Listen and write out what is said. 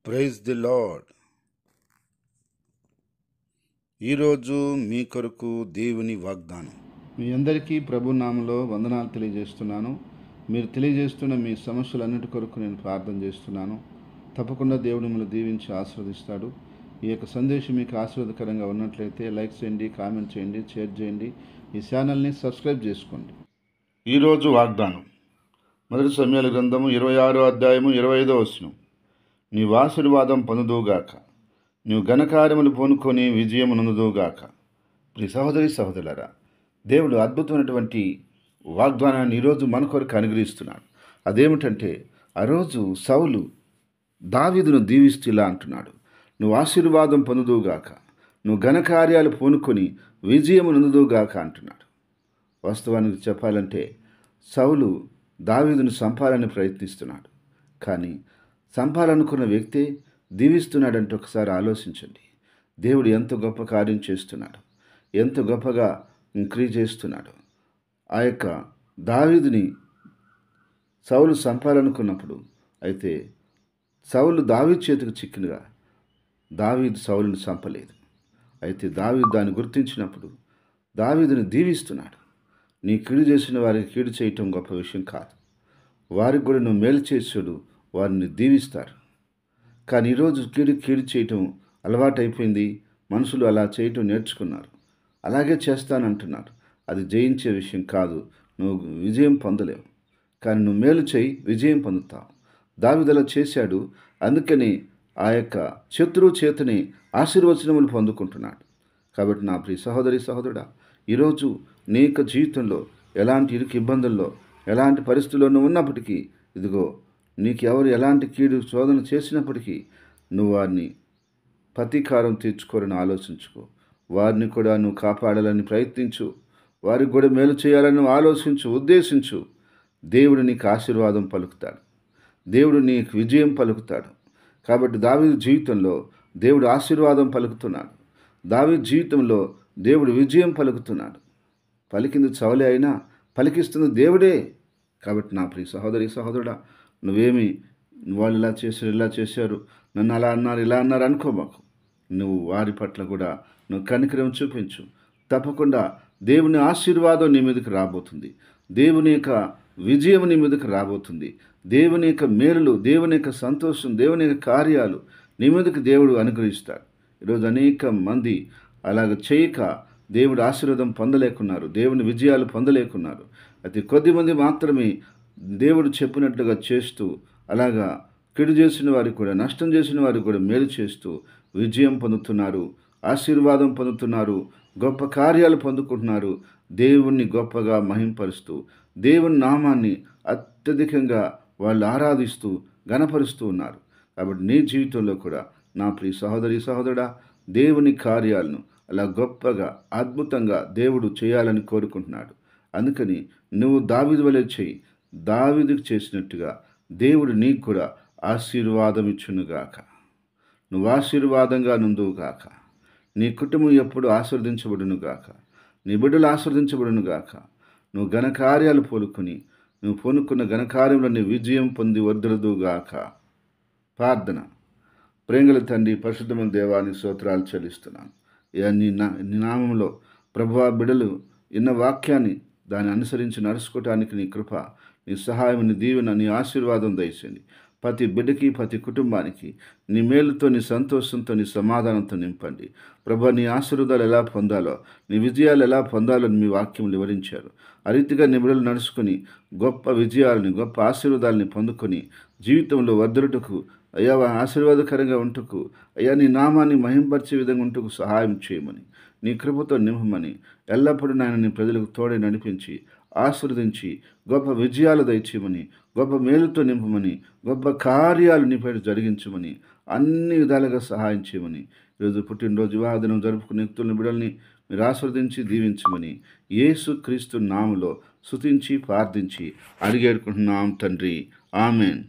Praise the lord. ఈరోజు మీ కొరకు దేవుని వాగ్దానం. మీ అందరికీ ప్రభు నామములో వందనాలు తెలియజేస్తున్నాను. మీరు తెలియజేస్తున్న మీ సమస్యలన్నిటి కొరకు నేను ప్రార్థన చేస్తున్నాను. తప్పకుండా దేవుడు మిమ్మల్ని దీవించి ఆశీర్వదిస్తాడు. ఈ యొక్క సందేశం మీకు ఆశీర్వాదకరంగా ఉన్నట్లయితే లైక్ చేయండి, కామెంట్ చేయండి, షేర్ చేయండి. ఈ ఛానల్ని సబ్స్క్రైబ్ చేసుకోండి. ఈరోజు వాగ్దానం మొదటి సమూయేలు గ్రంథము 26వ అధ్యాయము 25వ వచనం. నీవు ఆశీర్వాదం పొందుదువుగాక, నీవు ఘనకార్యములు పూనుకొని విజయము నొందుదువుగాక. ప్రియ సహోదరి సహోదరులారా, దేవుడు అద్భుతమైనటువంటి వాగ్దానాన్ని ఈరోజు మన కొరకు అనుగ్రహిస్తున్నాడు. అదేమిటంటే, ఆ రోజు సౌలు దావీదును దీవిస్తూ ఇలా అంటున్నాడు, నువ్వు ఆశీర్వాదం పొందుదువుగాక, నువ్వు ఘనకార్యాలు పూనుకొని విజయము నొందుదువుగాక అంటున్నాడు. వాస్తవానికి చెప్పాలంటే సౌలు దావీదును చంపాలని ప్రయత్నిస్తున్నాడు. కానీ చంపాలనుకున్న వ్యక్తే దీవిస్తున్నాడంటే ఒకసారి ఆలోచించండి. దేవుడు ఎంత గొప్ప కార్యం చేస్తున్నాడు, ఎంత గొప్పగా క్రియ చేస్తున్నాడు. ఆ యొక్క దావీదుని సౌలు చంపాలనుకున్నప్పుడు అయితే సౌలు దావీదు చేతికి చిక్కినగా దావీదు సౌలుని చంపలేదు. అయితే దావీదు దాన్ని గుర్తించినప్పుడు దావీదుని దీవిస్తున్నాడు. నీ కీడు చేసిన వారికి కీడు చేయటం గొప్ప విషయం కాదు. వారికి కూడా నువ్వు మేలు చేసాడు, వారిని దీవిస్తారు. కానీ ఈరోజు కీడు చేయటం అలవాటైపోయింది. మనుషులు అలా చేయటం నేర్చుకున్నారు. అలాగే చేస్తానంటున్నారు. అది జయించే విషయం కాదు. నువ్వు విజయం పొందలేవు. కానీ నువ్వు మేలు చేయి, విజయం పొందుతావు. దావీదు అలా చేశాడు. అందుకని ఆ యొక్క శత్రువు చేతిని ఆశీర్వచనములు పొందుకుంటున్నాడు. కాబట్టి నా ప్రియ సహోదరి సహోదరుడా, ఈరోజు నీ యొక్క జీవితంలో ఎలాంటి ఇబ్బందుల్లో, ఎలాంటి పరిస్థితుల్లో నువ్వు ఉన్నప్పటికీ, ఇదిగో నీకు ఎవరు ఎలాంటి కీడు శోధన చేసినప్పటికీ నువ్వు వారిని ప్రతీకారం తీర్చుకోవాలని ఆలోచించుకో. వారిని కూడా నువ్వు కాపాడాలని ప్రయత్నించు. వారికి కూడా మేలు చేయాలని నువ్వు ఆలోచించు, ఉద్దేశించు. దేవుడు నీకు ఆశీర్వాదం పలుకుతాడు. దేవుడు నీకు విజయం పలుకుతాడు. కాబట్టి దావీదు జీవితంలో దేవుడు ఆశీర్వాదం పలుకుతున్నాడు. దావీదు జీవితంలో దేవుడు విజయం పలుకుతున్నాడు. పలికింది సౌలే అయినా పలికిస్తుంది దేవుడే. కాబట్టి నా ప్రియ సహోదరి సహోదరుడా, నువ్వేమి వాళ్ళు ఇలా చేశారు, నన్ను అలా అన్నారు, ఇలా అన్నారు అనుకోమాకు. నువ్వు వారి పట్ల కూడా నువ్వు కనికరం చూపించు. తప్పకుండా దేవుని ఆశీర్వాదం నీ మీదకి రాబోతుంది. దేవుని యొక్క విజయం నీ మీదకి రాబోతుంది. దేవుని యొక్క మేలులు, దేవుని యొక్క సంతోషం, దేవుని యొక్క కార్యాలు నీ మీదకి దేవుడు అనుగ్రహిస్తాడు. ఈరోజు అనేక మంది అలాగ చేయక దేవుడు ఆశీర్వాదం పొందలేకున్నారు, దేవుని విజయాలు పొందలేకున్నారు. అయితే కొద్దిమంది మాత్రమే దేవుడు చెప్పినట్లుగా చేస్తూ అలాగా కీడు చేసిన వారికి కూడా, నష్టం చేసిన వారికి కూడా మేలు చేస్తూ విజయం పొందుతున్నారు, ఆశీర్వాదం పొందుతున్నారు, గొప్ప కార్యాలు పొందుకుంటున్నారు. దేవుణ్ణి గొప్పగా మహింపరుస్తూ, దేవుని నామాన్ని అత్యధికంగా వాళ్ళు ఆరాధిస్తూ ఘనపరుస్తూ ఉన్నారు. కాబట్టి నీ జీవితంలో కూడా నా ప్రియ సహోదరి సహోదరుడా, దేవుని కార్యాలను అలా గొప్పగా అద్భుతంగా దేవుడు చేయాలని కోరుకుంటున్నాడు. అందుకని నువ్వు దావీదు వలె చేయి. దావీదుకు చేసినట్టుగా దేవుడు నీకు కూడా ఆశీర్వాదం ఇచ్చునుగాక. నువ్వు ఆశీర్వాదంగా నుందువుగాక. నీ కుటుంబం ఎప్పుడు ఆశీర్వదించబడునుగాక. నీ బిడ్డలు ఆశీర్వదించబడునుగాక. నువ్వు ఘనకార్యాలు నువ్వు పూనుకున్న ఘనకార్యంలో నీ విజయం పొంది వర్ధలదుగాక. ప్రార్థన. ప్రేంగల తండ్రి, పరిశుద్ధమైన దేవానికి స్తోత్రాలు చెల్లిస్తున్నాను. నీ నామంలో ప్రభువా, బిడ్డలు ఇన్న వాక్యాన్ని దాన్ని అనుసరించి నడుచుకోవటానికి నీ కృప, నీ సహాయం, నీ దీవెన, నీ ఆశీర్వాదం దయచేయండి. ప్రతి బిడ్డకి, ప్రతి కుటుంబానికి నీ మేలుతో, నీ సంతోషంతో, నీ సమాధానంతో నింపండి. ప్రభు, నీ ఆశీర్వాదాలు ఎలా పొందాలో, నీ విజయాలు ఎలా పొందాలో మీ వాక్యం వివరించారు. ఆ రీతిగా నీ బిడ్డలు నడుచుకొని గొప్ప విజయాలని, గొప్ప ఆశీర్వాదాలని పొందుకొని జీవితంలో వర్ధలుటకు, అయ్యా ఆశీర్వాదకరంగా ఉంటుకు, అయ్యా నీ నామాన్ని మహింపరిచే విధంగా ఉంటుకు సహాయం చేయమని, నీ కృపతో నింపమని, ఎల్లప్పుడూ నాయన నీ ప్రజలకు తోడే నడిపించి ఆశీర్వదించి గొప్ప విజయాలు దయచేయమని, గొప్ప మేలుతో నింపమని, గొప్ప కార్యాలు నీపై జరిగించమని, అన్ని విధాలుగా సహాయం చేయమని, ఈరోజు పుట్టినరోజు వివాహదినం జరుపుకునే వ్యక్తులను బిడ్డల్ని మీరు ఆశీర్వదించి దీవించమని యేసు క్రీస్తు నామములో స్తుతించి ప్రార్థించి అడిగేడుకుంటున్నాం తండ్రి. ఆమెన్.